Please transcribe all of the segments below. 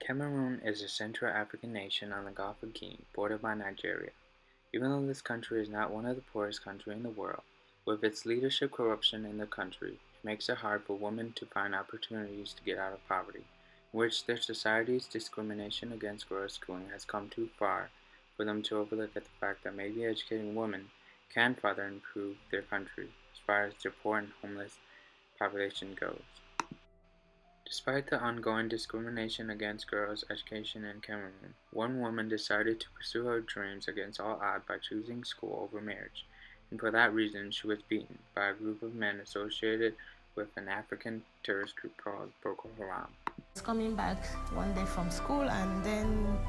Cameroon is a Central African nation on the Gulf of Guinea, bordered by Nigeria. Even though this country is not one of the poorest countries in the world, with its leadership corruption in the country, it makes it hard for women to find opportunities to get out of poverty, in which their society's discrimination against girls schooling has come too far for them to overlook at the fact that maybe educating women can further improve their country as far as their poor and homeless population goes. Despite the ongoing discrimination against girls' education in Cameroon, one woman decided to pursue her dreams against all odds by choosing school over marriage, and for that reason she was beaten by a group of men associated with an African terrorist group called Boko Haram. I was coming back one day from school, and then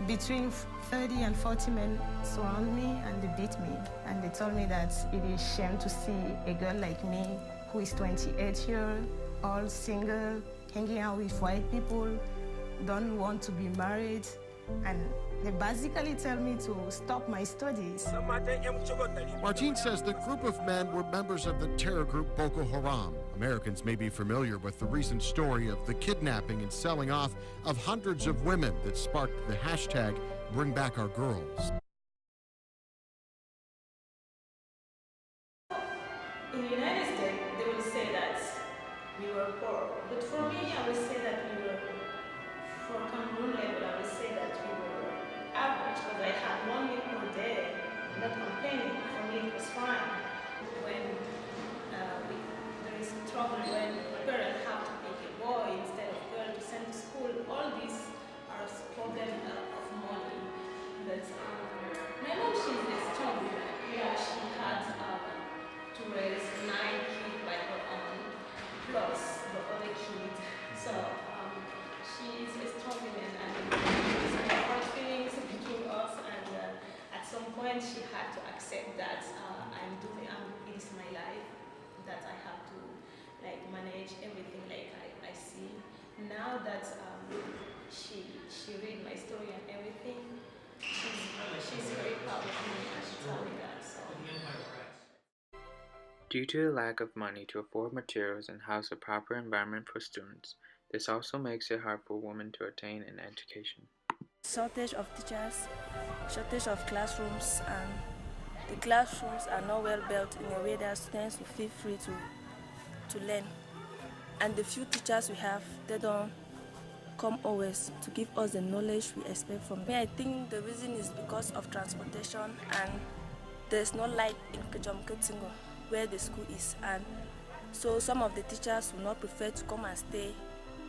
between 30 and 40 men surround me and they beat me, and they told me that it is shame to see a girl like me who is 28 years old, single, hanging out with white people, don't want to be married, and they basically tell me to stop my studies. Martine says the group of men were members of the terror group Boko Haram. Americans may be familiar with the recent story of the kidnapping and selling off of hundreds of women that sparked the hashtag Bring Back Our Girls. In the United States, they will say that we were poor. But for me, I would say that we were, for Cameroon level, I would say that we were average, because I had 1 meal per day, not complaining. For me, it was fine. When there is trouble, when parents have to pick a boy instead of girl to send to school, all these are problems of money. But my mom, she's a strong woman. Yeah, she had to raise 9 kids by her own, plus the other kids. So she is a strong woman, and there's some hard feelings between us. And at some point, she had to accept that it is my life, that I have to manage everything I see. Now that she read my story and everything, she's very proud of me, and she told me that. So. Due to the lack of money to afford materials and house a proper environment for students, this also makes it hard for women to attain an education. Shortage of teachers, shortage of classrooms, and the classrooms are not well built in a way that students will feel free to learn. And the few teachers we have, they don't come always to give us the knowledge we expect from them. I think the reason is because of transportation, and there's no light in Kejom-Ketingo where the school is, and so some of the teachers will not prefer to come and stay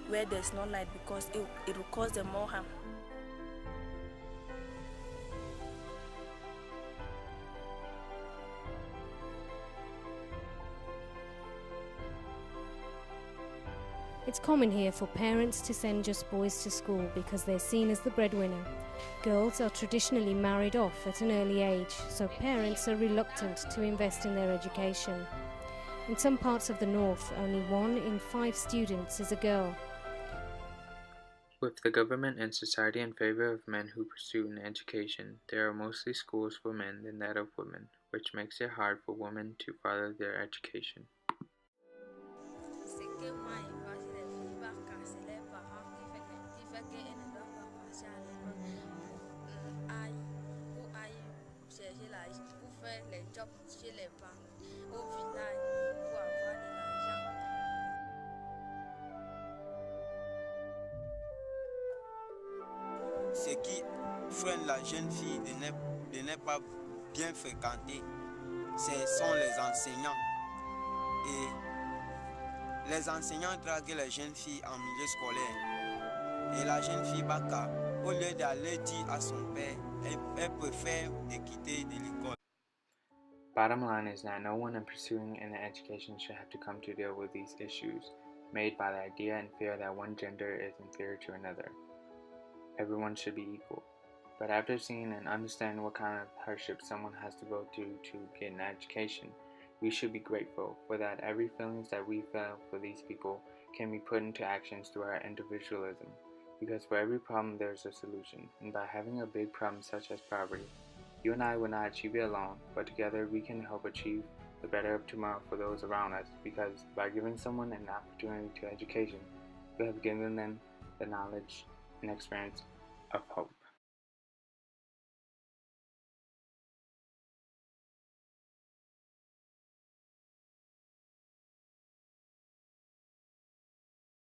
where there's no light because it will cause them more harm. It's common here for parents to send just boys to school because they're seen as the breadwinner. Girls are traditionally married off at an early age, so parents are reluctant to invest in their education. In some parts of the north, only 1 in 5 students is a girl. With the government and society in favor of men who pursue an education, there are mostly schools for men than that of women, which makes it hard for women to further their education. Ce qui freine la jeune fille de ne pas bien fréquenter, ce sont les enseignants. Et les enseignants draguent les jeunes filles en milieu scolaire. Et la jeune fille Baka, au lieu d'aller dire à son père, elle préfère de quitter de l'école. Bottom line is that no one in pursuing an education should have to come to deal with these issues made by the idea and fear that one gender is inferior to another. Everyone should be equal. But after seeing and understanding what kind of hardship someone has to go through to get an education, we should be grateful for that every feelings that we feel for these people can be put into actions through our individualism. Because for every problem there is a solution, and by having a big problem such as poverty, you and I will not achieve it alone, but together we can help achieve the better of tomorrow for those around us, because by giving someone an opportunity to education, we have given them the knowledge and experience of hope.